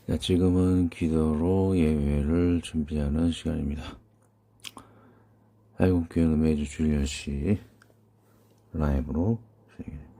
자, 지금은 기도로 예배를 준비하는 시간입니다.愛護교회는 매주 주일 10시 라이브로 진행됩니다.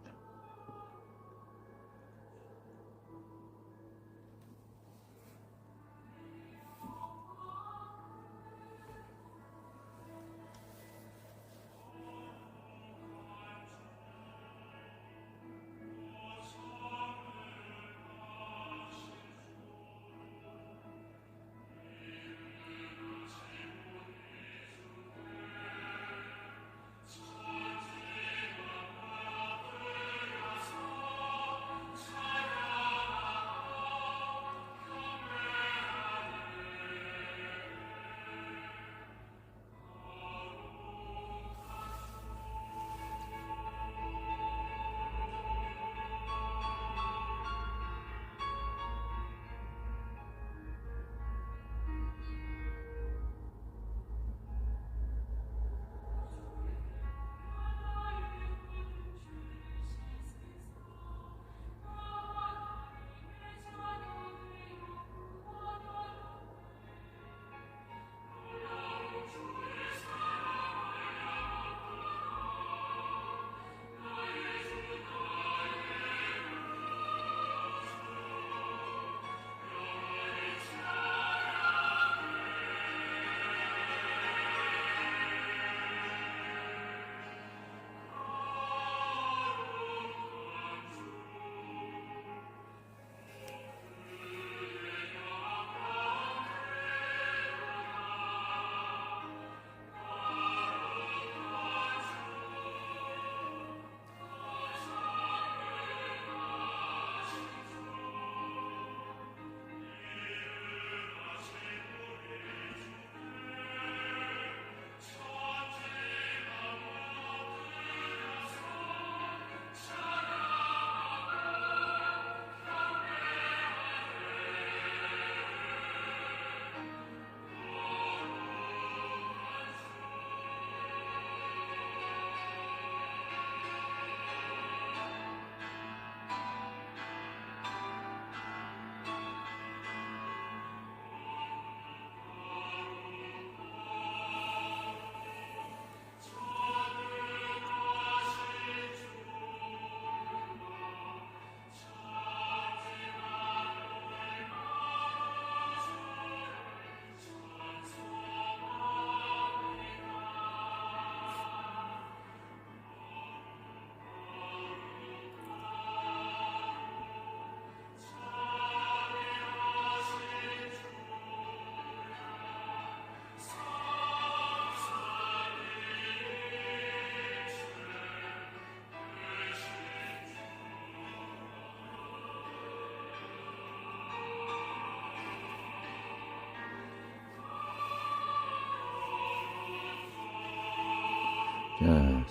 자,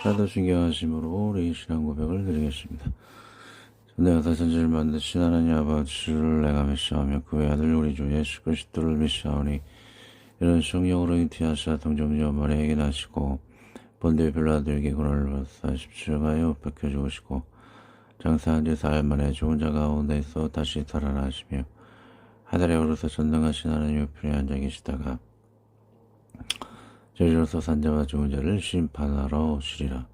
사도신경하심으로 우리 신앙 고백을 드리겠습니다. 내가 다천지를 만드신 하나님 아버지를 내가 믿사오며 그의 아들 우리 주 예수 그리스도를 믿사오니 이런 성령으로 잉태하사 동정녀 마리아에게 나시고 본디오 빌라도에게 고난을 받사 십자가에 박혀 죽으시고 장사한 지 4일 만에 죽은 자 가운데서 다시 살아나시며 하늘에 오르사 전능하신 하나님 옆에 앉아 계시다가 저리로서 산자와 죽은 자를 심판하러 오시리라.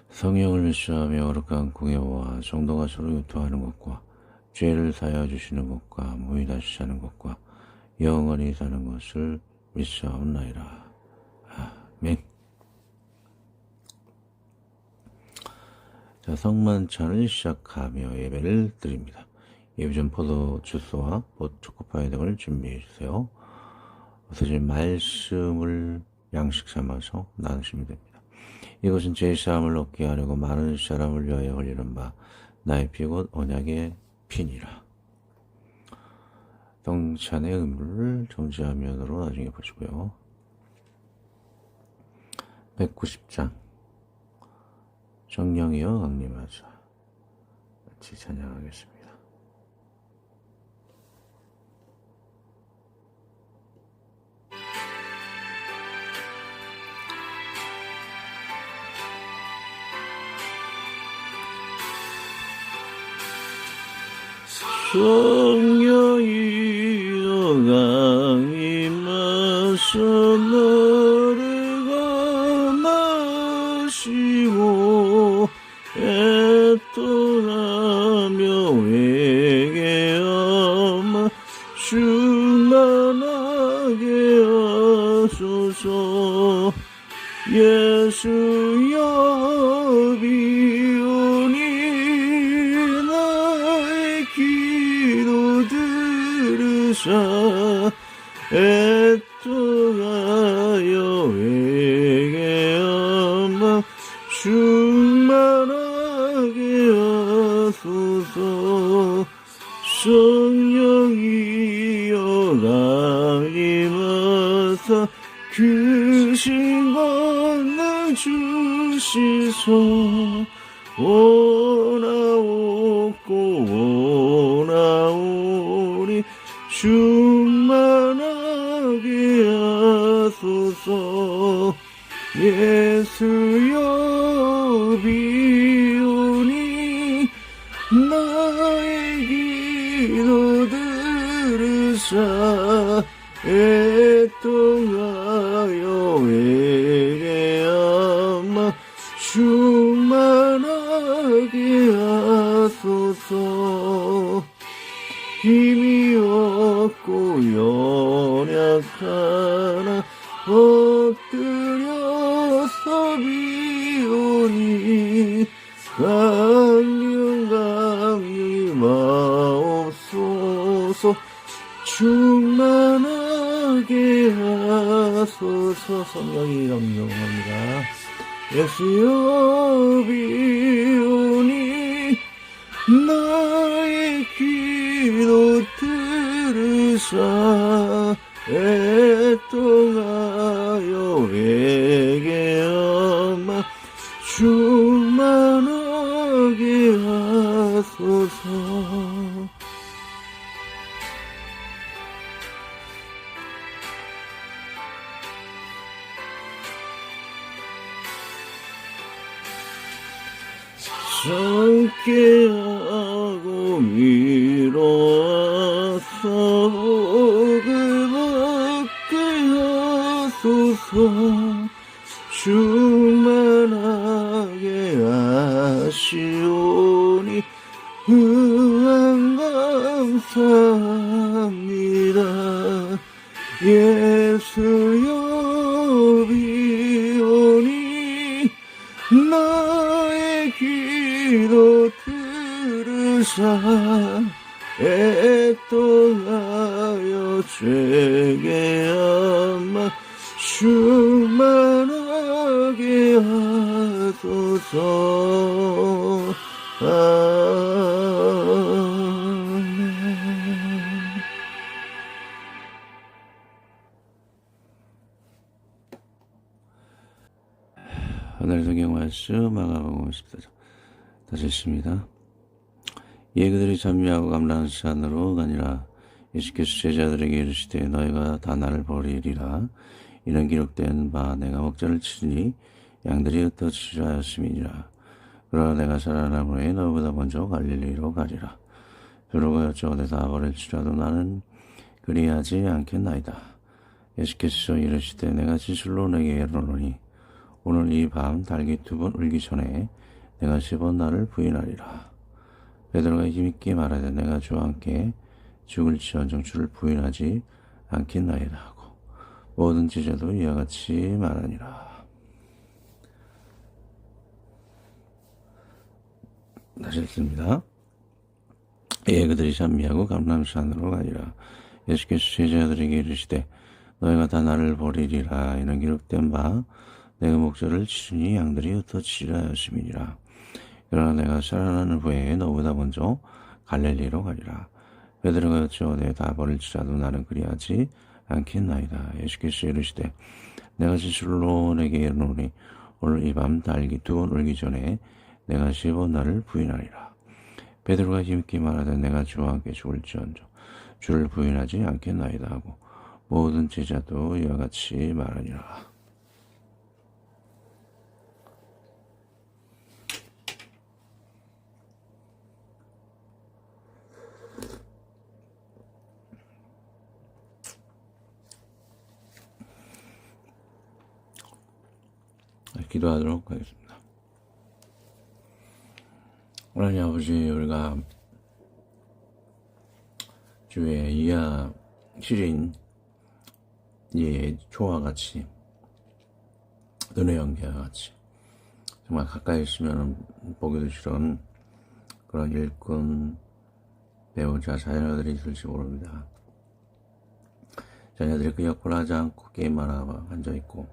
성령을 믿사하며 거룩한 공예와 정도가 서로 유토하는 것과 죄를 사하여 주시는 것과 무이 다시 사는 것과 영원히 사는 것을 믿사옵나이다. 아멘. 자, 성만찬을 시작하며 예배를 드립니다. 예배 전 포도 주스와 초코파이 등을 준비해 주세요. 우선 말씀을 양식 삼아서 나누시면 됩니다. 이것은 제 사함을 얻게 하려고 많은 사람을 위하여 흘리는 바 나의 피 곧 언약의 피니라. 동찬의 의무를 정지화면으로 나중에 보시고요. 190장 정령이여 강림하자. 같이 찬양하겠습니다. 성령이 강림하셔 너를 감하시고 애통하며 회개하며 충만하게 하소서. 예수여 비오니 나의 기도 들으사 애통하여 회개하며 충만하게 하소서. 성령이여 강림하사 크신 권능 주시소. 원하옵고 원하오니 충만하게 하소서. 예수여 비오니 나의 기도 들으사 애통하여 회개하며 충만하게 하소서. 힘이 없고 연약하나 엎드려서 비오니 강령이 마옵소서. 충만하게 하소서. 성령이 강령합니다. 예수여 비오니 나의 기도 들으사 애통하여 회개하며 충만하게 하소서. 함께하고 위로하사 복을 받게 하소서. 충만하게 하시오니 후한 감사합니다. 예수여 비오니 나의 기도 들으사 애통하여 회개하며 충만하게 하소서. 아멘. 오늘 성경 말씀 마가복음 14장 다시 읽습니다. 이에 그들이 찬미하고 감람한 산으로 가니라. 예수께서 제자들에게 이르시되 너희가 다 나를 버리리라. 이는 기록된 바 내가 목자를 치니 양들이 흩어지려 하였음이니라. 그러나 내가 살아난 후에 너보다 먼저 갈릴리로 가리라. 베드로가 여쭤오되 다 버릴지라도 나는 그리하지 않겠나이다. 예수께서 이르시되 내가 진실로 내게 이르노니 오늘 이 밤 달기 2번 울기 전에 내가 10번 나를 부인하리라. 베드로가 힘있게 말하되 내가 주와 함께 죽을지언정 주를 부인하지 않겠나이다 하고 모든 제자도 이와 같이 말하니라. 다시 읽습니다. 예, 그들이 찬미하고 감람산으로 가니라. 예수께서 제자들에게 이르시되 너희가 다 나를 버리리라. 이는 기록된 바 내가 목자를 치르니 양들이 흩어지리라 하였음이니라. 그러나 내가 살아나는 후에 너보다 먼저 갈릴리로 가리라. 베드로가 여쭤오되 다 버릴지라도 나는 그리하지 않겠나이다. 예수께서 이르시되 내가 진실로 내게 이르노니 오늘 이 밤 달기 2번 울기 전에 내가 10번 나를 부인하리라. 베드로가 힘있게 말하되 내가 주와 함께 죽을지언정 주를 부인하지 않겠나이다 하고 모든 제자도 이와 같이 말하니라. 기도하도록 하겠습니다. 하나님 아버지, 우리가 주의 이하 시린 이 초와 같이 눈의 연기와 같이 정말 가까이 있으면 보기도 싫은 그런 일꾼, 배우자, 자녀들이 있을지 모릅니다. 자녀들이 그 역할을 하지 않고 게임만 하고 앉아있고,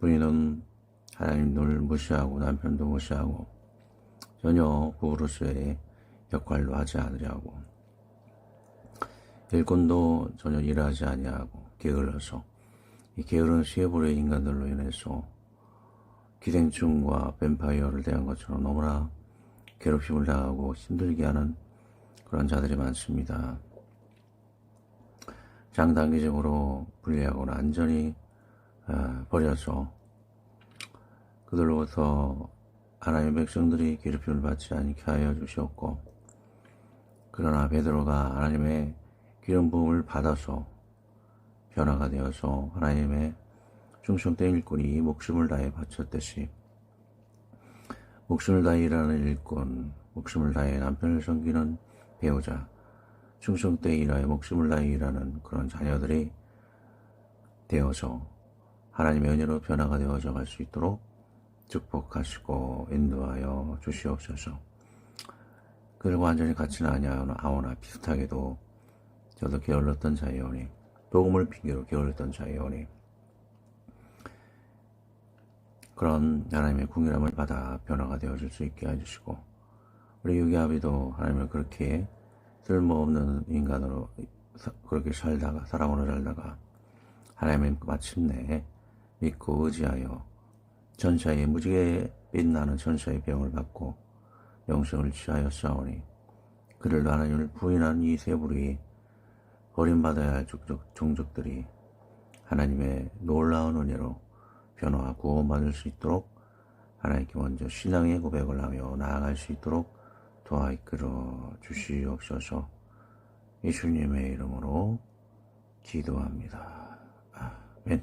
부인은 하나님을 무시하고 남편도 무시하고 전혀 부부로서의 역할도 하지 않으려고, 일꾼도 전혀 일하지 아니하고 게을러서, 이 게으른 시에브르의 인간들로 인해서 기생충과 뱀파이어를 대한 것처럼 너무나 괴롭힘을 당하고 힘들게 하는 그런 자들이 많습니다. 장단기적으로 분리하고는 완전히 버려서 그들로부터 하나님의 백성들이 괴롭힘을 받지 않게 하여 주시옵고, 그러나 베드로가 하나님의 기름 부음을 받아서 변화가 되어서 하나님의 충성된 일꾼이 목숨을 다해 바쳤듯이, 목숨을 다해 일하는 일꾼, 목숨을 다해 남편을 섬기는 배우자, 충성되이 일하여 목숨을 다해 일하는 그런 자녀들이 되어서 하나님의 은혜로 변화가 되어져 갈 수 있도록 축복하시고 인도하여 주시옵소서. 그들과 완전히 같이는 아니하오나 비슷하게도 저도 게을렀던 자이오니, 복음을 핑계로 게을렀던 자이오니, 그런 하나님의 궁일함을 받아 변화가 되어질 수 있게 해주시고, 우리 유기아비도 하나님을 그렇게 쓸모없는 인간으로 그렇게 살다가, 사람으로 살다가 하나님은 마침내 믿고 의지하여 천사의 무지개 빛나는 천사의 병을 받고 영생을 취하였사오니, 그들도 하나님을 부인한 이 세 부류의 버림받아야 할 종족들이 하나님의 놀라운 은혜로 변화와 구원받을 수 있도록 하나님께 먼저 신앙의 고백을 하며 나아갈 수 있도록 도와 이끌어 주시옵소서. 예수님의 이름으로 기도합니다. 아멘.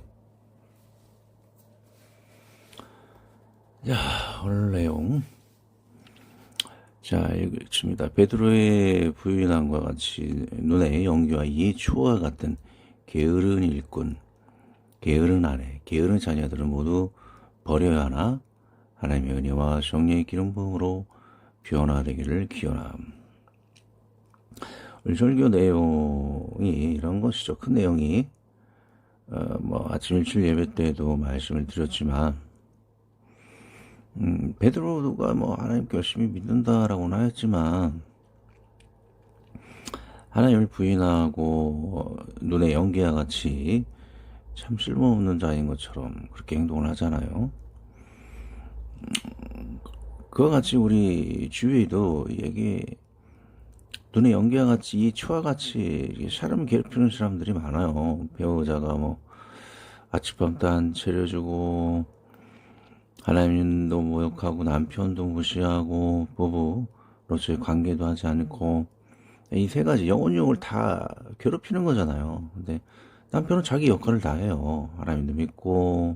자, 오늘 내용. 자, 읽습니다. 베드로의 부인함과 같이 눈의 연기와 이 초와 같은 게으른 일꾼, 게으른 아내, 게으른 자녀들은 모두 버려야 하나 하나님의 은혜와 성령의 기름 부음으로 변화되기를 기원함. 우리 설교 내용이 이런 것이죠. 큰 내용이 아침 일출 예배 때도 말씀을 드렸지만, 베드로가 하나님께 열심히 믿는다라고는 하였지만, 하나님을 부인하고 눈의 연기와 같이 참 쓸모없는 자인 것처럼 그렇게 행동을 하잖아요. 그와 같이 우리 주위에도 이게 눈의 연기와 같이 이 초와 같이 사람을 괴롭히는 사람들이 많아요. 배우자가 아침밤단 차려주고 하나님도 모욕하고 남편도 무시하고 부부로서의 관계도 하지 않고, 이 세 가지 영혼욕을 다 괴롭히는 거잖아요. 근데 남편은 자기 역할을 다 해요. 하나님도 믿고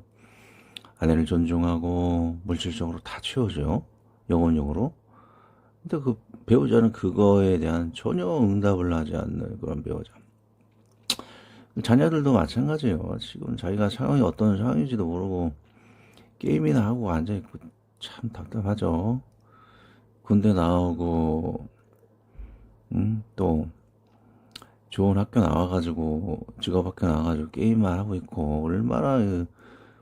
아내를 존중하고 물질적으로 다 채워줘요. 영혼욕으로. 근데 그 배우자는 그거에 대한 전혀 응답을 하지 않는 그런 배우자. 자녀들도 마찬가지예요. 지금 자기가 상황이 어떤 상황인지도 모르고 게임이나 하고 앉아있고 참 답답하죠. 군대 나오고 또 좋은 학교 나와가지고 직업학교 나와가지고 게임만 하고 있고, 얼마나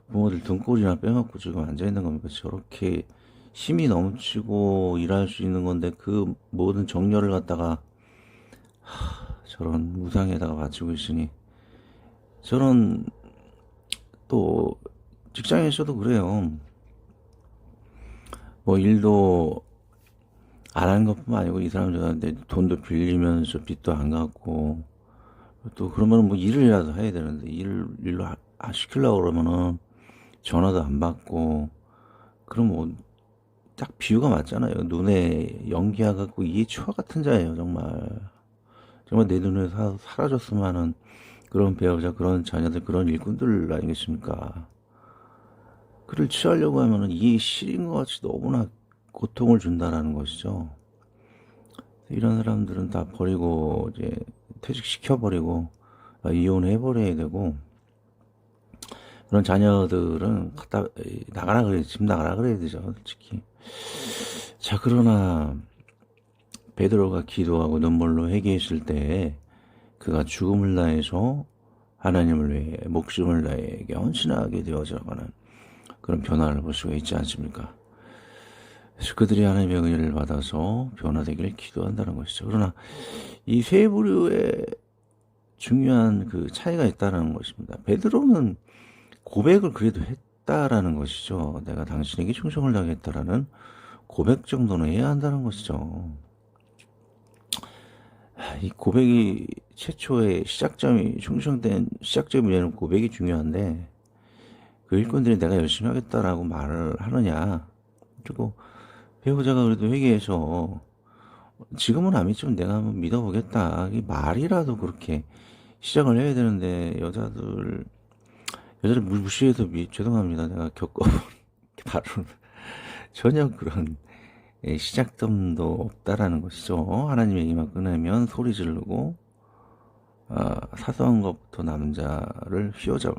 부모들 등골이나 빼먹고 지금 앉아있는 겁니까? 저렇게 힘이 넘치고 일할 수 있는 건데 그 모든 정열을 갖다가 저런 무상에다가 바치고 있으니, 저런 또 직장에서도 그래요. 일도 안 하는 것뿐만 아니고 이 사람 저한테 돈도 빌리면서 빚도 안 갚고, 또 그러면 일을이라도 해야 되는데 일로 시키려고 그러면은 전화도 안 받고, 그럼 딱 비유가 맞잖아요. 눈에 연기와 같고 이 초와 같은 자예요. 정말 내 눈에 사라졌으면 하는 그런 배우자, 그런 자녀들, 그런 일꾼들 아니겠습니까? 그를 취하려고 하면은 이 실인 것 같이 너무나 고통을 준다라는 것이죠. 이런 사람들은 다 버리고 이제 퇴직시켜버리고 이혼해버려야 되고, 그런 자녀들은 갖다 나가라 그래, 집 나가라 그래야 되죠, 솔직히. 자, 그러나 베드로가 기도하고 눈물로 회개했을 때 그가 죽음을 다해서 하나님을 위해 목숨을 다해 헌신하게 되어져가는 그런 변화를 볼 수가 있지 않습니까? 그래서 그들이 하나님의 은혜를 받아서 변화되기를 기도한다는 것이죠. 그러나 이 세 부류의 중요한 그 차이가 있다는 것입니다. 베드로는 고백을 그래도 했다라는 것이죠. 내가 당신에게 충성을 다하겠다라는 고백 정도는 해야 한다는 것이죠. 이 고백이 최초의 시작점이 충성된 시작점이라는 고백이 중요한데, 그 일꾼들이 내가 열심히 하겠다라고 말을 하느냐. 그리고 배우자가 그래도 회개해서 지금은 안 믿지만 내가 한번 믿어보겠다, 이 말이라도 그렇게 시작을 해야 되는데, 여자를 무시해서 죄송합니다, 내가 겪어본 바로 전혀 그런 시작점도 없다라는 것이죠. 하나님 얘기만 꺼내면 소리 지르고, 사소한 것부터 남자를 휘어잡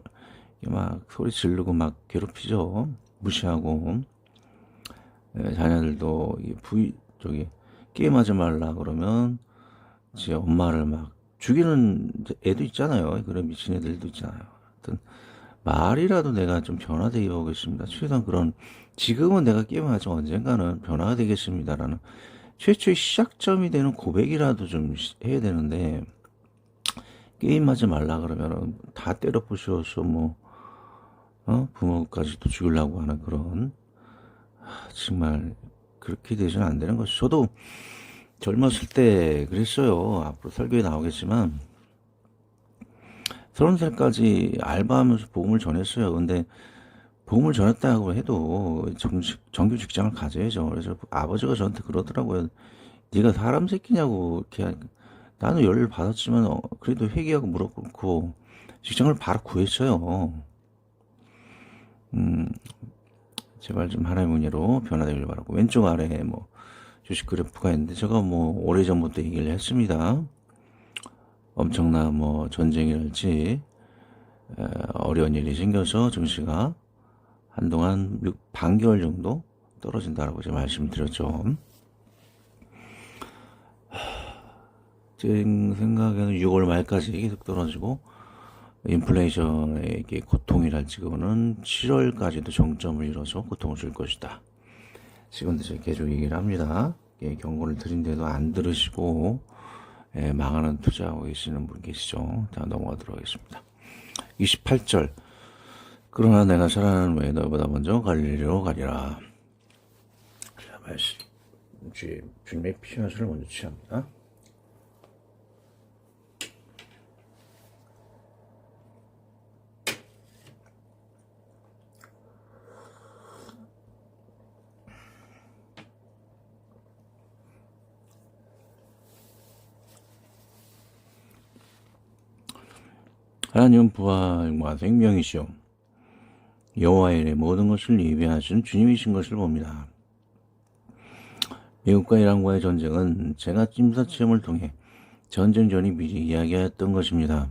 막 소리 지르고 막 괴롭히죠. 무시하고. 자녀들도 게임하지 말라 그러면 제 엄마를 막 죽이는 애도 있잖아요. 그런 미친 애들도 있잖아요. 하여튼 말이라도 내가 좀 변화되게 보겠습니다. 최소한 그런, 지금은 내가 게임하죠, 언젠가는 변화가 되겠습니다라는 최초의 시작점이 되는 고백이라도 좀 해야 되는데, 게임하지 말라 그러면 다 때려 부셔서 부모까지도 죽이려고 하는 그런, 정말 그렇게 되서는 안 되는 것이. 저도 젊었을 때 그랬어요. 앞으로 설교에 나오겠지만 30살까지 알바하면서 복음을 전했어요. 근데 복음을 전했다고 해도 정규 직장을 가져야죠. 그래서 아버지가 저한테 그러더라고요. 네가 사람 새끼냐고. 이렇게. 나는 열을 받았지만 그래도 회개하고 무릎 꿇고 직장을 바로 구했어요. 제발 좀 하나님의 은혜로 변화되길 바라고. 왼쪽 아래에 주식 그래프가 있는데, 제가 오래전부터 얘기를 했습니다. 엄청난 전쟁이랄지 어려운 일이 생겨서 증시가 한동안 반개월 정도 떨어진다라고 제가 말씀드렸죠. 제 생각에는 6월 말까지 계속 떨어지고, 인플레이션의 고통이랄지 그거는 7월까지도 정점을 이뤄서 고통을 줄 것이다. 지금도 제가 계속 얘기를 합니다. 경고를 드린데도 안 들으시고 망하는 투자하고 계시는 분 계시죠. 자, 넘어가도록 하겠습니다. 28절. 그러나 내가 살아나는 후에 너보다 먼저 갈릴리로 가리라. 자, 말씀. 주님의 피와 술을 먼저 취합니다. 하나님은 부활과 생명이시오. 여호와의 일에 모든 것을 예비하시는 주님이신 것을 봅니다. 미국과 이란과의 전쟁은 제가 심사시험을 통해 전쟁 전이 미리 이야기하였던 것입니다.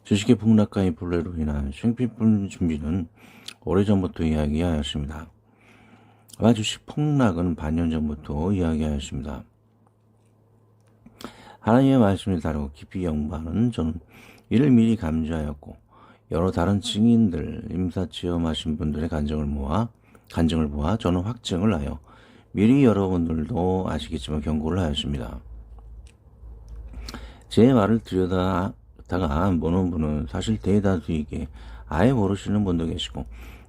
주식의 폭락과 인플레로 인한 생필품 준비는 오래전부터 이야기하였습니다. 아마 주식 폭락은 반년 전부터 이야기하였습니다. 하나님의 말씀을 다루고 깊이 연구하는 저는 이를 미리 감지하였고, 여러 다른 증인들, 임사 체험하신 분들의 간증을 보아 저는 확증을 하여 미리 여러분들도 아시겠지만 경고를 하였습니다. 제 말을 들여다가 보는 분은 사실 대다수에게 아예 모르시는 분도 계시고,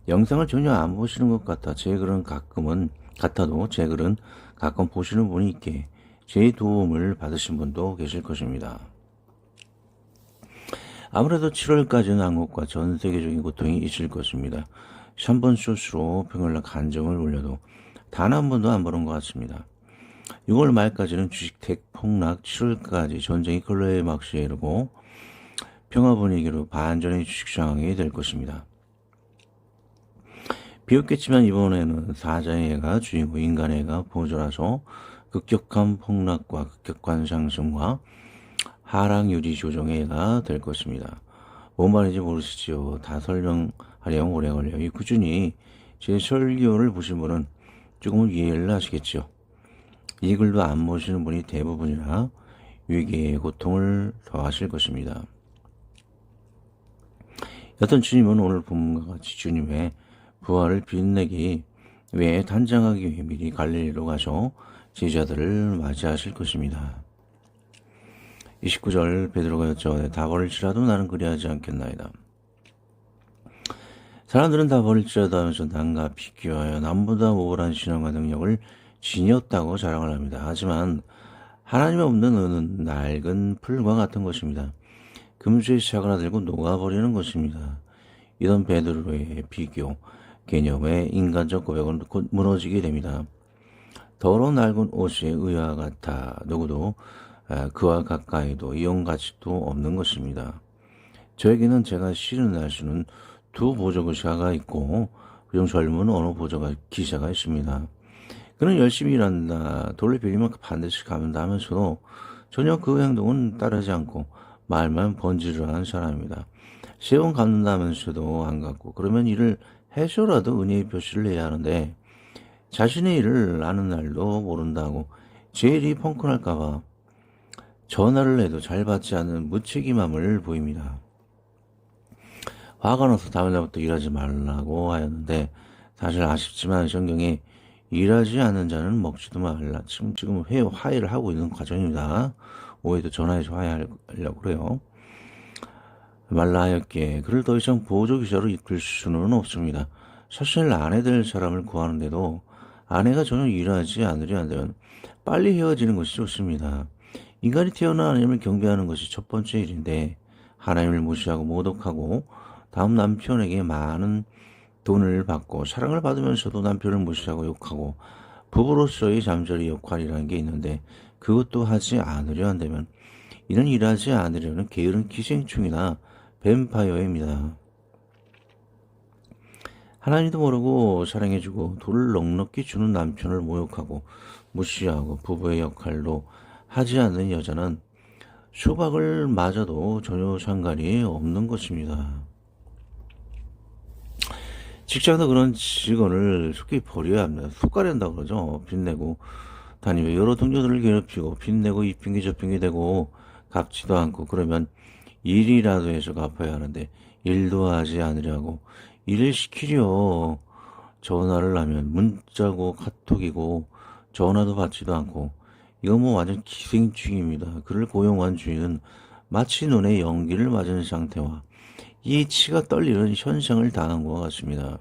영상을 전혀 안 보시는 것 같아도 제 글은 가끔 보시는 분이 있게 제 도움을 받으신 분도 계실 것입니다. 아무래도 7월까지는 한국과 전 세계적인 고통이 있을 것입니다. 샴번 쇼스로 평일날 간증을 올려도 단 한 번도 안 보는 것 같습니다. 6월 말까지는 주식 대폭락, 7월까지 전쟁이 클라이막스에 이르고 평화 분위기로 반전의 주식 상황이 될 것입니다. 비웃겠지만 이번에는 사자의 애가 주인공 인간의 애가 보조라서 급격한 폭락과 급격한 상승과 하락 유지 조정의 애가 될 것입니다. 뭔 말인지 모르시지요? 다 설명하려면 오래 걸려요. 꾸준히 제 설교를 보신 분은 조금은 이해를 하시겠죠. 이 글도 안 보시는 분이 대부분이라 위기의 고통을 더하실 것입니다. 여튼 주님은 오늘 본문과 같이 주님의 부활을 빛내기 위해 단장하기 위해 미리 갈릴리로 가서 제자들을 맞이하실 것입니다. 29절 베드로가 여쭤오되 다 버릴지라도 나는 그리하지 않겠나이다. 사람들은 다 버릴지라도 하면서 남과 비교하여 남보다 우월한 신앙과 능력을 지녔다고 자랑을 합니다. 하지만 하나님 없는 은은 낡은 풀과 같은 것입니다. 금주에 사그라들고 녹아버리는 것입니다. 이런 베드로의 비교 개념의 인간적 고백은 곧 무너지게 됩니다. 더러운 낡은 옷의 의와 같아 누구도 그와 가까이도 이용 가치도 없는 것입니다. 저에게는 제가 실은 알 수는 두 보조기사가 있고 그중 젊은 어느 기사가 있습니다. 그는 열심히 일한다, 돈을 빌리면 반드시 갚는다 하면서도 전혀 그 행동은 따르지 않고 말만 번지르 하는 사람입니다. 세 번 갚는다면서도 안 갚고 그러면 일을 해서라도 은혜의 표시를 해야 하는데 자신의 일을 아는 날도 모른다고 제 일이 펑크날까봐 전화를 해도 잘 받지 않는 무책임함을 보입니다. 화가 나서 다음 날부터 일하지 말라고 하였는데 사실 아쉽지만 성경에 일하지 않는 자는 먹지도 말라. 지금 화해를 하고 있는 과정입니다. 오해도 전화해서 화해하려고 그래요. 말라 하였기에 그를 더 이상 보조기사로 이끌 수는 없습니다. 사실 아내 될 사람을 구하는데도 아내가 전혀 일하지 않으려 한다면 빨리 헤어지는 것이 좋습니다. 인간이 태어난 하나님을 경배하는 것이 첫 번째 일인데 하나님을 무시하고 모독하고 다음 남편에게 많은 돈을 받고 사랑을 받으면서도 남편을 무시하고 욕하고 부부로서의 잠자리 역할이라는 게 있는데 그것도 하지 않으려 한다면 이는 일하지 않으려는 게으른 기생충이나 뱀파이어입니다. 하나님도 모르고 사랑해주고 돈을 넉넉히 주는 남편을 모욕하고 무시하고 부부의 역할로 하지 않는 여자는 수박을 맞아도 전혀 상관이 없는 것입니다. 직장도 그런 직원을 속히 버려야 합니다. 속가낸다고 그러죠. 빚내고 다니며 여러 동료들을 괴롭히고 빚내고 이 핑계 저 핑계 대고 갚지도 않고 그러면 일이라도 해서 갚아야 하는데 일도 하지 않으려고 일을 시키려 전화를 하면 문자고 카톡이고 전화도 받지도 않고 이건 뭐 완전 기생충입니다. 그를 고용한 주인은 마치 눈에 연기를 맞은 상태와 이 치가 떨리는 현상을 당한 것 같습니다.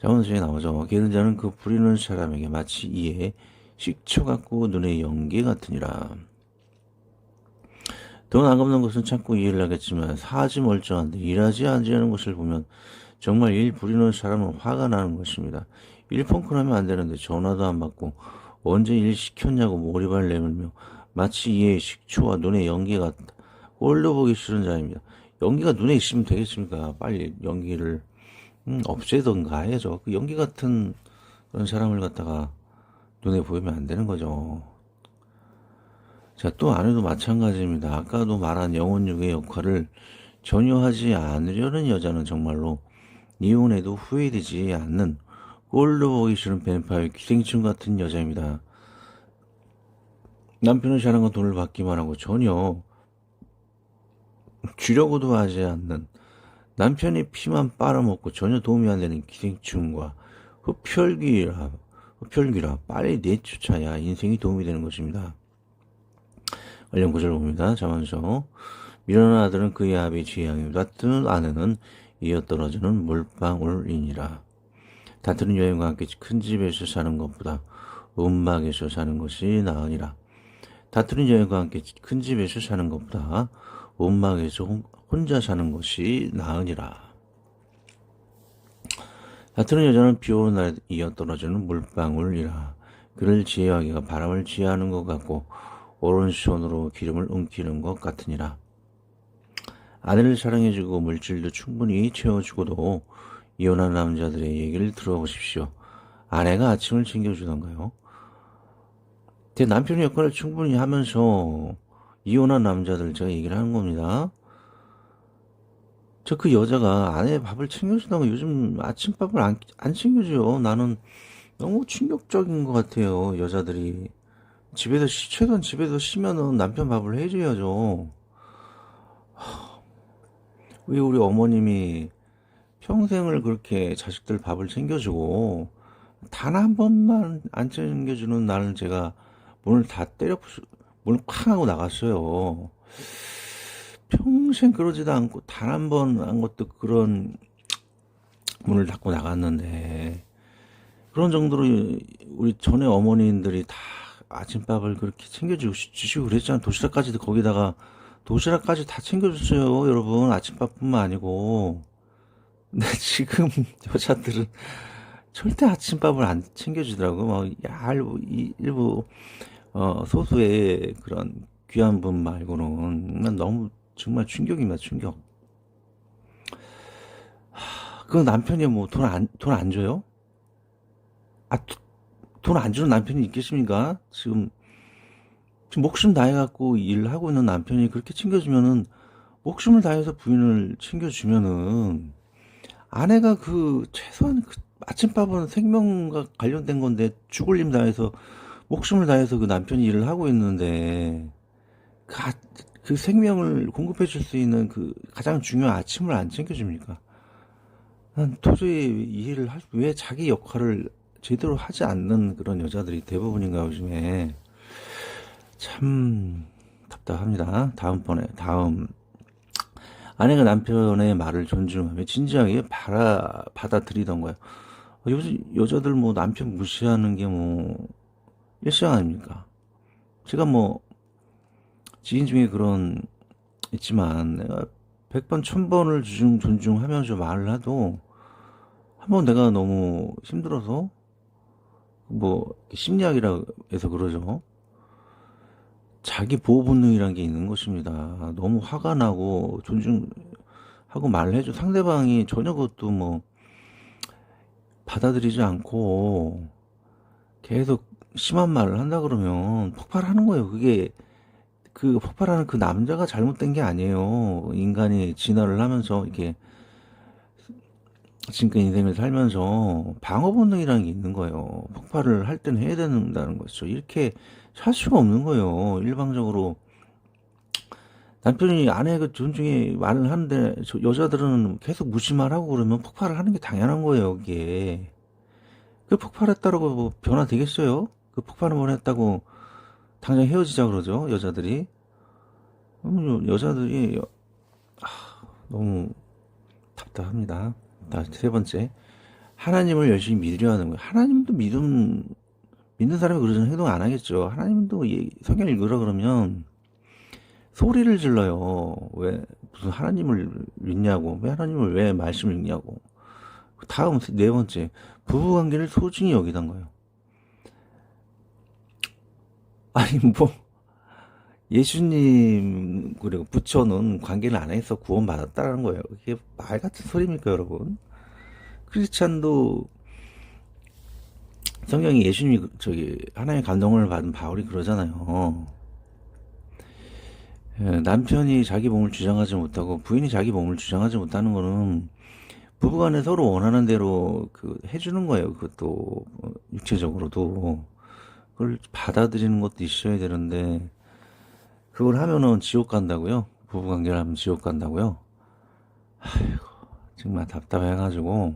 자문서에 나오죠. 게으른 자는 그 부리는 사람에게 마치 이에 식초 같고 눈에 연기 같으니라. 돈 안 갚는 것은 참고 이해를 하겠지만 사지 멀쩡한데 일하지 않는 것을 보면 정말 일 부리는 사람은 화가 나는 것입니다. 일 펑크나면 안 되는데 전화도 안 받고 언제 일 시켰냐고 몰입을 내밀며 마치 이에 식초와 눈에 연기 같다. 꼴도 보기 싫은 자입니다. 연기가 눈에 있으면 되겠습니까? 빨리 연기를 없애던가 해야죠. 그 연기 같은 그런 사람을 갖다가 눈에 보이면 안 되는 거죠. 자, 또 아내도 마찬가지입니다. 아까도 말한 영혼육의 역할을 전혀 하지 않으려는 여자는 정말로 이혼해도 후회되지 않는 꼴도 보기 싫은 뱀파이어 기생충 같은 여자입니다. 남편의 사랑과 돈을 받기만 하고 전혀 주려고도 하지 않는 남편의 피만 빨아먹고 전혀 도움이 안 되는 기생충과 흡혈귀라 빨리 내쫓아야 인생이 도움이 되는 것입니다. 관련 구절 봅니다. 자문서 미련한 아들은 그의 아비 지향이요 다투는 아내는 이어떨어지는 물방울이니라. 다투는 여인과 함께 큰 집에서 사는 것보다 움막에서 사는 것이 나으니라. 다투는 여인과 함께 큰 집에서 사는 것보다 움막에서 혼자 사는 것이 나으니라. 다투는 여자는 비 오는 날에 이어떨어지는 물방울이라. 그를 지혜하기가 바람을 지혜하는 것 같고 오른손으로 기름을 움키는 것 같으니라. 아내를 사랑해주고 물질도 충분히 채워주고도 이혼한 남자들의 얘기를 들어보십시오. 아내가 아침을 챙겨주던가요? 제 남편의 역할을 충분히 하면서 이혼한 남자들 제가 얘기를 하는 겁니다. 저 그 여자가 아내 밥을 챙겨주다가 요즘 아침밥을 안 챙겨줘요. 나는 너무 충격적인 것 같아요. 여자들이 최소한 집에서 쉬면은 남편 밥을 해줘야죠. 왜 우리 어머님이 평생을 그렇게 자식들 밥을 챙겨주고 단 한 번만 안 챙겨주는 날은 제가 문을 다 문을 쾅 하고 나갔어요. 평생 그러지도 않고 단 한 번 한 것도 그런 문을 닫고 나갔는데 그런 정도로 우리 전에 어머님들이 다 아침밥을 그렇게 챙겨주시고 그랬잖아요. 도시락까지 다 챙겨줬어요. 여러분 아침밥뿐만 아니고. 근데 지금 여자들은 절대 아침밥을 안 챙겨주더라고. 막 일부 소수의 그런 귀한 분 말고는 난 너무 정말 충격입니다. 충격. 그 남편이 뭐 돈 안 줘요? 아, 돈 안 주는 남편이 있겠습니까? 지금 목숨 다해갖고 일하고 있는 남편이 그렇게 챙겨주면은 목숨을 다해서 부인을 챙겨주면은 아내가 최소한 아침밥은 생명과 관련된 건데 죽을 힘 다해서 목숨을 다해서 그 남편이 일을 하고 있는데 그 생명을 공급해 줄 수 있는 그 가장 중요한 아침을 안 챙겨줍니까? 난 도저히 왜 자기 역할을 제대로 하지 않는 그런 여자들이 대부분인가 요즘에. 참 답답합니다. 다음 아내가 남편의 말을 존중하며 진지하게 받아들이던가요. 요즘 여자들 뭐 남편 무시하는 게 뭐 일상 아닙니까? 제가 뭐 지인 중에 그런 있지만 내가 100번 1000번을 존중하면서 말을 해도 한번 내가 너무 힘들어서 뭐 심리학이라 해서 그러죠. 자기 보호 본능이라는 게 있는 것입니다. 너무 화가 나고 존중하고 말을 해줘. 상대방이 전혀 그것도 뭐 받아들이지 않고 계속 심한 말을 한다 그러면 폭발하는 거예요. 그 폭발하는 그 남자가 잘못된 게 아니에요. 인간이 진화를 하면서 이렇게 지금까지 인생을 살면서 방어 본능이라는 게 있는 거예요. 폭발을 할 때는 해야 된다는 거죠. 이렇게 살 수가 없는 거예요. 일방적으로 남편이 아내 그 존중에 말을 하는데 여자들은 계속 무시만 하고 그러면 폭발을 하는 게 당연한 거예요. 이게 그 폭발했다고 뭐 변화되겠어요? 그 폭발 한번 했다고 당장 헤어지자 그러죠. 여자들이 너무 답답합니다. 세 번째, 하나님을 열심히 믿으려 하는 거예요. 하나님도 믿는 사람이 그러는 행동 안 하겠죠. 하나님도 성경 읽으라 그러면 소리를 질러요. 왜 무슨 하나님을 믿냐고, 왜 말씀을 읽냐고. 다음 네 번째, 부부관계를 소중히 여기던 거예요. 아니 뭐 예수님 그리고 부처는 관계를 안 해서 구원받았다는 거예요. 이게 말 같은 소리입니까, 여러분? 크리스찬도 성경이 예수님이 하나님의 감동을 받은 바울이 그러잖아요. 남편이 자기 몸을 주장하지 못하고 부인이 자기 몸을 주장하지 못하는 거는 부부간에 서로 원하는 대로 해주는 거예요. 그것도 육체적으로도 그걸 받아들이는 것도 있어야 되는데 그걸 하면은 지옥 간다고요? 부부관계를 하면 지옥 간다고요? 아이고 정말 답답해가지고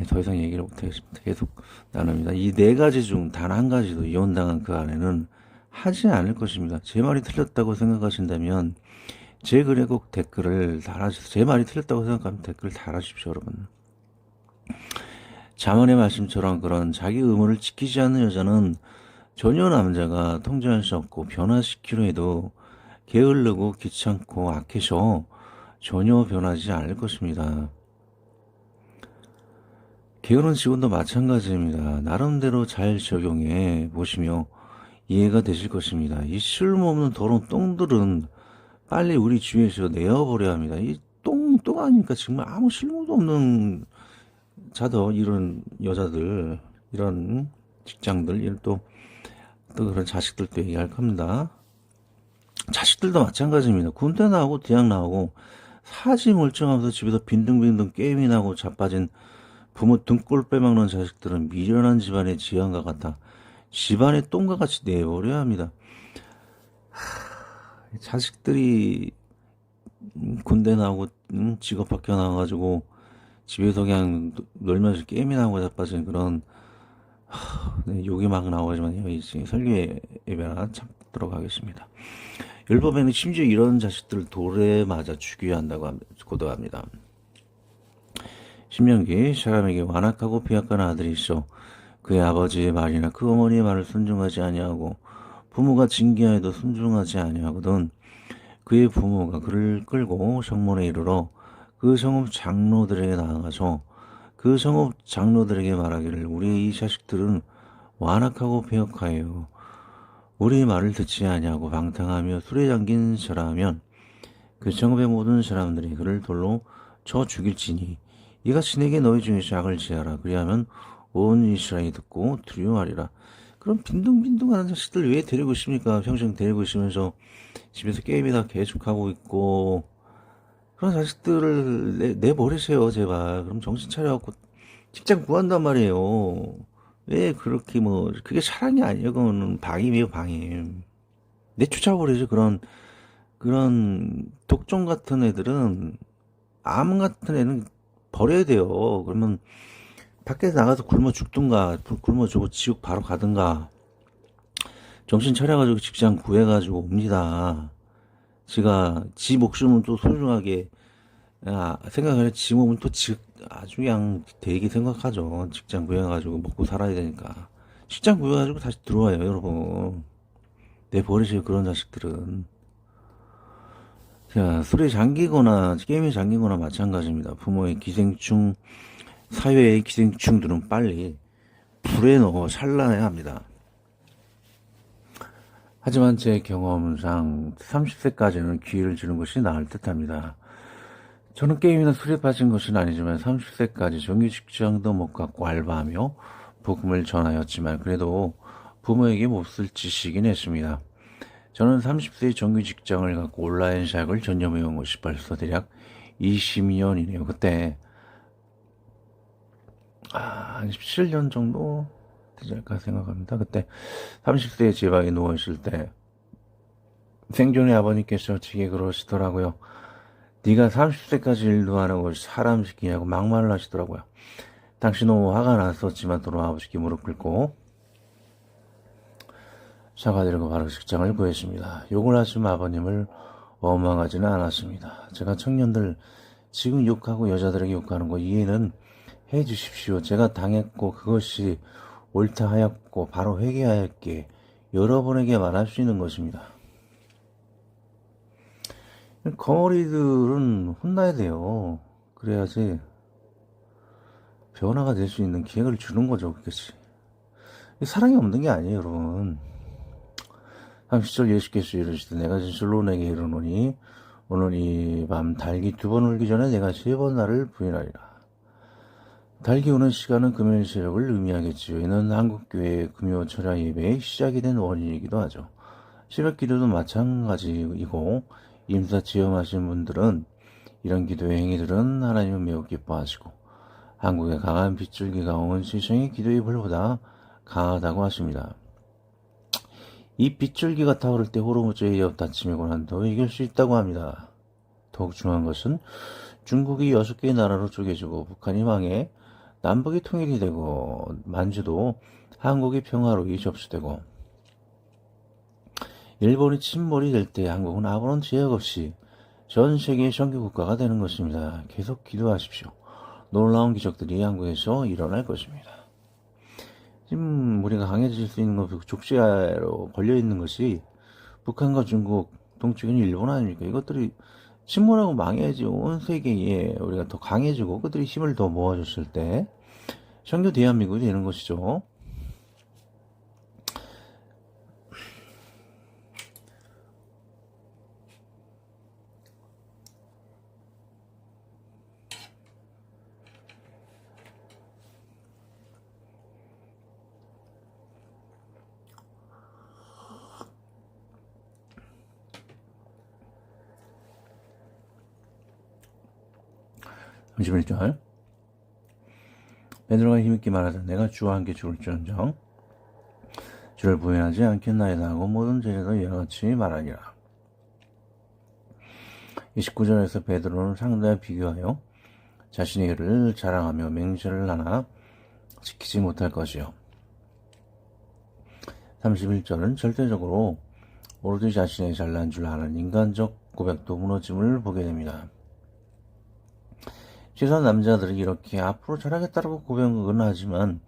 더 이상 얘기를 못하겠습니다. 계속 나눕니다. 이 네 가지 중 단 한 가지도 이혼당한 그 아내는 하지 않을 것입니다. 제 말이 틀렸다고 생각하신다면 제 글에 꼭 댓글을 달아주세요. 제 말이 틀렸다고 생각하면 댓글 달아주십시오, 여러분. 자문의 말씀처럼 그런 자기 의무를 지키지 않는 여자는 전혀 남자가 통제할 수 없고 변화시키려 해도 게을르고 귀찮고 악해서 전혀 변하지 않을 것입니다. 게으른 직원도 마찬가지입니다. 나름대로 잘 적용해 보시며 이해가 되실 것입니다. 이 쓸모없는 더러운 똥들은 빨리 우리 주위에서 내어버려야 합니다. 이 별도가 아니니까 정말 아무 실무도 없는 자더 이런 여자들, 이런 직장들, 이런 또 그런 자식들도 얘기할 겁니다. 자식들도 마찬가지입니다. 군대 나오고 대학 나오고 사지 멀쩡하면서 집에서 빈둥빈둥 게임이나 하고 자빠진 부모 등골 빼먹는 자식들은 미련한 집안의 지향과 같아 집안의 똥과 같이 내버려야 합니다. 자식들이 군대 나오고 직업 바뀌어 나와가지고 집에서 그냥 놀면서 게임이나 하고 자빠진 그런 네, 욕이 막 나오지만요. 이제 설교 예배나 참도록 하겠습니다. 율법에는 심지어 이런 자식들을 돌에 맞아 죽여야 한다고 고도합니다. 신명기 사람에게 완악하고 비약한 아들이 있어 그의 아버지의 말이나 그 어머니의 말을 순종하지 아니하고 부모가 징계하여도 순종하지 아니하거든 그의 부모가 그를 끌고 성문에 이르러 그 성읍 장로들에게 나아가서 그 성읍 장로들에게 말하기를 우리 이 자식들은 완악하고 배역하여 우리 말을 듣지 아니하고 방탕하며 술에 잠긴 자라면 그 성읍의 모든 사람들이 그를 돌로 쳐 죽일지니 이같이 내게 너희 중에서 악을 지하라 그리하면 온 이스라엘이 듣고 두려워하리라. 그럼 빈둥빈둥하는 자식들 왜 데리고 있습니까? 평생 데리고 있으면서 집에서 게임이나 계속하고 있고 그런 자식들을 내버리세요 제발. 그럼 정신 차려갖고 직장 구한단 말이에요. 왜 그렇게 뭐 그게 사랑이 아니에요. 그거는 방임이에요 방임. 내쫓아버리죠. 그런 독종 같은 애들은 암 같은 애는 버려야 돼요. 그러면 밖에서 나가서 굶어 죽든가 굶어 죽고 지옥 바로 가든가 정신 차려가지고 직장 구해가지고 옵니다. 지가 지 목숨은 또 소중하게 생각하면 지 몸은 또 아주 그냥 되게 생각하죠. 직장 구해가지고 먹고 살아야 되니까. 직장 구해가지고 다시 들어와요 여러분. 내버리세요 그런 자식들은. 자, 술에 잠기거나 게임에 잠기거나 마찬가지입니다. 부모의 기생충, 사회의 기생충들은 빨리 불에 넣어 살라야 합니다. 하지만 제 경험상 30세까지는 기회를 주는 것이 나을 듯합니다. 저는 게임이나 술에 빠진 것은 아니지만 30세까지 정규 직장도 못 갖고 알바하며 복음을 전하였지만 그래도 부모에게 못쓸 짓이긴 했습니다. 저는 30세의 정규 직장을 갖고 온라인 사역을 전념해온 것이 벌써 대략 20년이네요. 그때 한 17년 정도 되지 않을까 생각합니다. 그때 30세에 제 방에 누워있을 때 생존의 아버님께서 제게 그러시더라고요. 네가 30세까지 일도 안 하고 사람 시키냐고 막말을 하시더라고요. 당시 너무 화가 났었지만 또 아버지께 무릎 꿇고 사과드리고 바로 직장을 구했습니다. 욕을 하시면 아버님을 원망하지는 않았습니다. 제가 청년들 지금 욕하고 여자들에게 욕하는 거 이해는 해 주십시오. 제가 당했고 그것이 옳다 하였고 바로 회개하였기에 여러분에게 말할 수 있는 것입니다. 거머리들은 혼나야 돼요. 그래야지 변화가 될 수 있는 기회를 주는 거죠. 그렇지. 사랑이 없는 게 아니에요, 여러분. 30절 예수께서 이르시되 내가 진실로 내게 이르노니 오늘 이 밤 달기 2번 울기 전에 내가 3번 나를 부인하리라. 달기 오는 시간은 금요일 새벽을 의미하겠지요. 이는 한국교회의 금요 철야 예배의 시작이 된 원인이기도 하죠. 새벽 기도도 마찬가지이고 임사 체험하신 분들은 이런 기도의 행위들은 하나님은 매우 기뻐하시고 한국의 강한 빗줄기가 온 세상의 기도의 불보다 강하다고 하십니다. 이 빗줄기가 타오를 때 호르무즈의 옆다침의 고난도 이길 수 있다고 합니다. 더욱 중요한 것은 중국이 6개의 나라로 쪼개지고 북한이 망해 남북이 통일이 되고 만주도 한국이 평화로이 접수되고 일본이 침몰이 될 때 한국은 아무런 제약 없이 전 세계의 정규 국가가 되는 것입니다. 계속 기도하십시오. 놀라운 기적들이 한국에서 일어날 것입니다. 지금 우리가 강해질 수 있는 것, 족쇄로 걸려있는 것이 북한과 중국, 동쪽에는 일본 아닙니까? 이것들이 침몰하고 망해야지 온 세계에 우리가 더 강해지고 그들이 힘을 더 모아줬을 때 정규 대한민국이 되는 것이죠. 31절 베드로가 힘있게 말하자 내가 주와 함께 죽을지언정 주를 부인하지 않겠나이다 하고 모든 제자도 이와 같이 말하니라. 29절에서 베드로는 상대와 비교하여 자신의 일을 자랑하며 맹세를 하나 지키지 못할 것이요. 31절은 절대적으로 오로지 자신의 잘난 줄 아는 인간적 고백도 무너짐을 보게 됩니다. 최소한 남자들이 이렇게 앞으로 잘하겠다고 고백은 하지만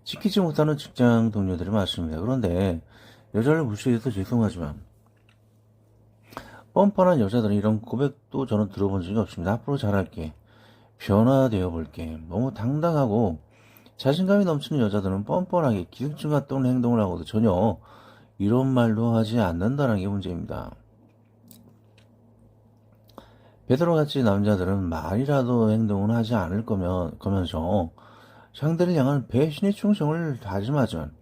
지키지 못하는 직장 동료들이 많습니다. 그런데 여자를 무시해서 죄송하지만 뻔뻔한 여자들은 이런 고백도 저는 들어본 적이 없습니다. 앞으로 잘할게. 변화되어 볼게. 너무 당당하고 자신감이 넘치는 여자들은 뻔뻔하게 기생충 같은 행동을 하고도 전혀 이런 말도 하지 않는다는 게 문제입니다. 베드로같이 남자들은 말이라도 행동을 하지 않을 거면서 상대를 향한 배신의 충성을 다짐하지만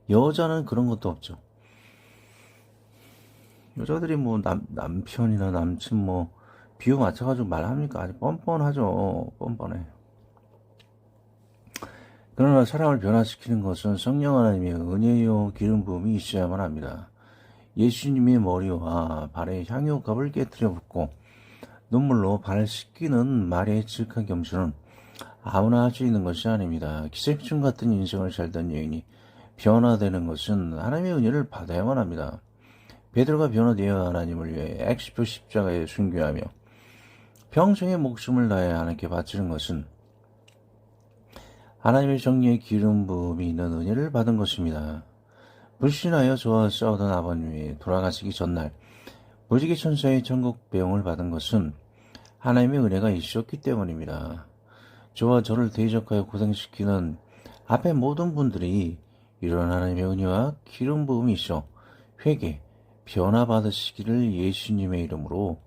여자는 그런 것도 없죠. 여자들이 뭐 남편이나 남친 뭐 비유 맞춰가지고 말합니까? 아주 뻔뻔하죠. 뻔뻔해. 그러나 사람을 변화시키는 것은 성령 하나님의 은혜요 기름 부음이 있어야만 합니다. 예수님의 머리와 발에 향유값을 깨뜨려 붓고 눈물로 발을 씻기는 말의 즉한 겸손은 아무나 할 수 있는 것이 아닙니다. 기생충 같은 인생을 살던 여인이 변화되는 것은 하나님의 은혜를 받아야만 합니다. 베드로가 변화되어 하나님을 위해 엑스표 십자가에 순교하며 평생의 목숨을 다해 하나님께 바치는 것은 하나님의 정리의 기름 부음이 있는 은혜를 받은 것입니다. 불신하여 저와 싸우던 아버님이 돌아가시기 전날 무지개 천사의 천국 배웅을 받은 것은 하나님의 은혜가 있었기 때문입니다. 저와 저를 대적하여 고생시키는 앞에 모든 분들이 이런 하나님의 은혜와 기름 부음이 있어 회개, 변화 받으시기를 예수님의 이름으로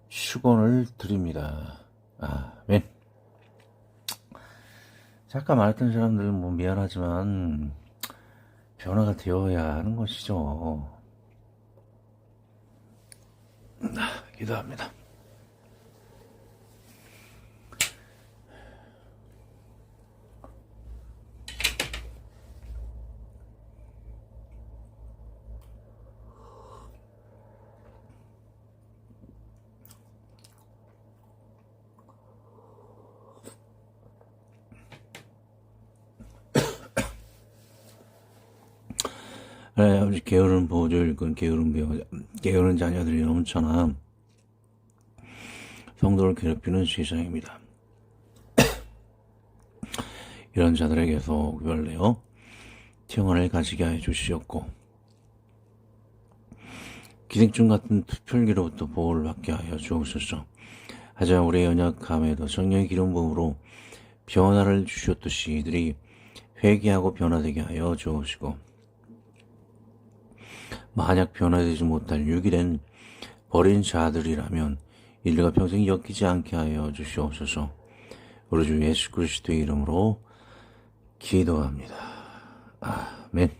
축원을 드립니다. 아멘. 잠깐 말했던 사람들 뭐 미안하지만 변화가 되어야 하는 것이죠. 기도합니다. 하나님 아버지, 게으른 보호자를 건 게으른 자녀들이 넘쳐나 성도를 괴롭히는 세상입니다. 이런 자들에게서 구별되어 평안을 가지게 하여 주시옵고 기생충 같은 투표기로부터 보호를 받게 하여 주옵소서. 하지만 우리의 연약함에도 성령의 기름 부음으로 변화를 주셨듯이 이들이 회개하고 변화되게 하여 주옵시고 만약 변화되지 못할 유기된 버린 자들이라면 이들과 평생 엮이지 않게 하여 주시옵소서. 우리 주 예수 그리스도의 이름으로 기도합니다. 아멘.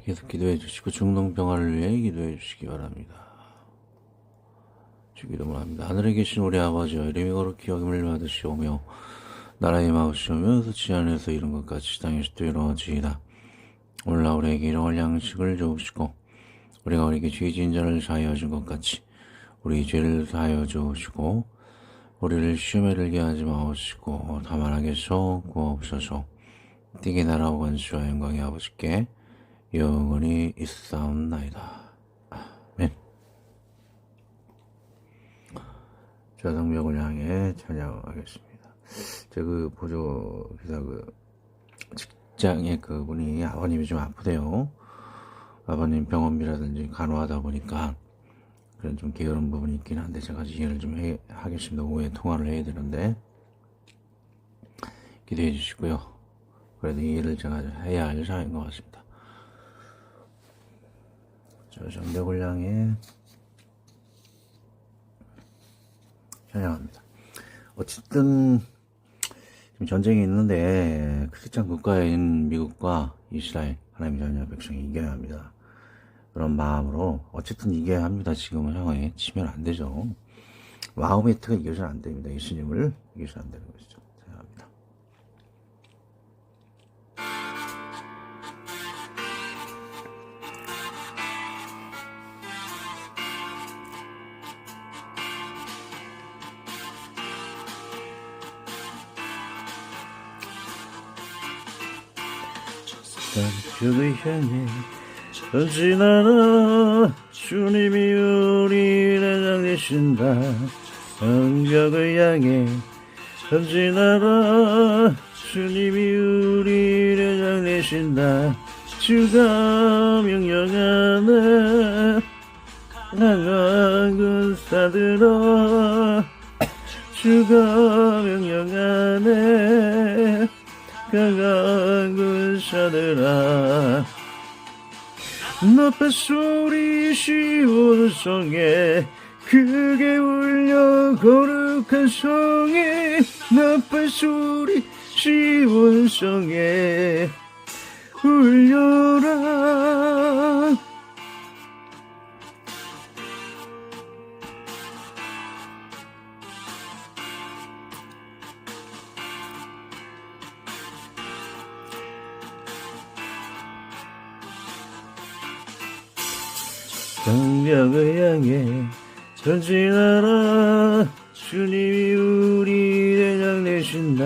계속 기도해 주시고 중동평화를 위해 기도해 주시기 바랍니다. 주 기도를 합니다. 하늘에 계신 우리 아버지여 이름이 거룩히 여김을 받으시오며 나라의 마우시오며 서지 안에서 이룬 것 같이 땅에서 또 이루어지이다. 오늘날 우리에게 일용할 양식을 주옵시고 우리가 우리에게 죄 지은 자를 사하여 준 것 같이 우리 죄를 사하여 주옵시고 우리를 시험에 들게 하지 마옵시고 다만 악에서 구하옵소서. 띠게 나라와 권수와 영광이 아버지께 영원히 있사옵나이다. 아멘. 자, 성벽을 향해 찬양하겠습니다. 제 보조 기사 직장에 그분이 아버님이 좀 아프대요. 아버님 병원비라든지 간호하다 보니까 그런 좀 게으른 부분이 있긴 한데 제가 이해를 좀 하겠습니다. 오후에 통화를 해야 되는데 기도해 주시고요. 그래도 이해를 제가 해야 할 사항인 것 같습니다. 저 정벽을 향해 찬양합니다. 어쨌든 지금 전쟁이 있는데 크리스찬 국가인 미국과 이스라엘 하나님의 자녀 백성이 이겨야 합니다. 그런 마음으로 어쨌든 이겨야 합니다. 지금은 상황에 치면 안 되죠. 마호메트가 이겨서는 안 됩니다. 예수님을 이겨서는 안 되는 것이죠. 생각합니다. 벽을 향해 전진하라 주님이 우리를 향하신다. 성벽을 향해 전진하라 주님이 우리를 향하신다. 주가 명령하네 강한 군사들아 주가 명령하네 강한 군사들아 높은 소리 시온 성에 크게 울려 거룩한 성에 높은 소리 시온 성에 울려라. 성벽을 향해 전진하라 주님이 우리를 향내신다.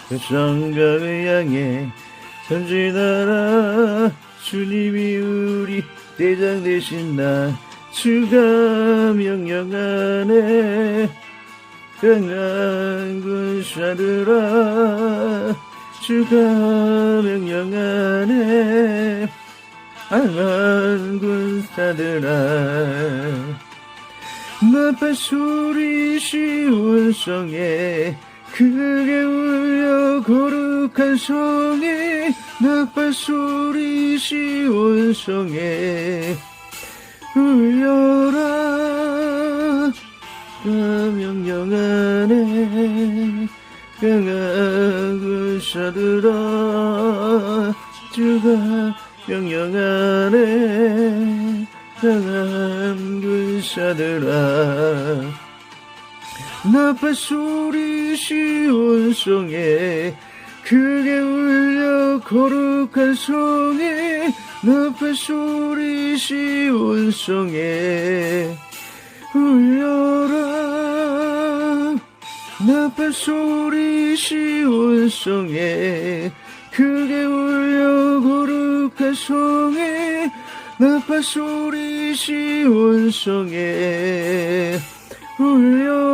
그 성벽을 향해 전진하라 주님이 우리 대장 되신다. 주가 명령하네 강한 군사들아 주가 명령하네 강한 군사들아 높은 소리 시온 성에 크게 울려 거룩한 성에 높은 소리 시온 성에 울려라. 명령하네 강한 군사들아 주가 명령하네 강한 군사들아 높은 소리 시온 성에 크게 울려 거룩한 성에 높은 소리 시온 성에 울려라. 높은 소리 시온 성에 크게 울려 거룩한 성에 높은 소리 시온 성에 울려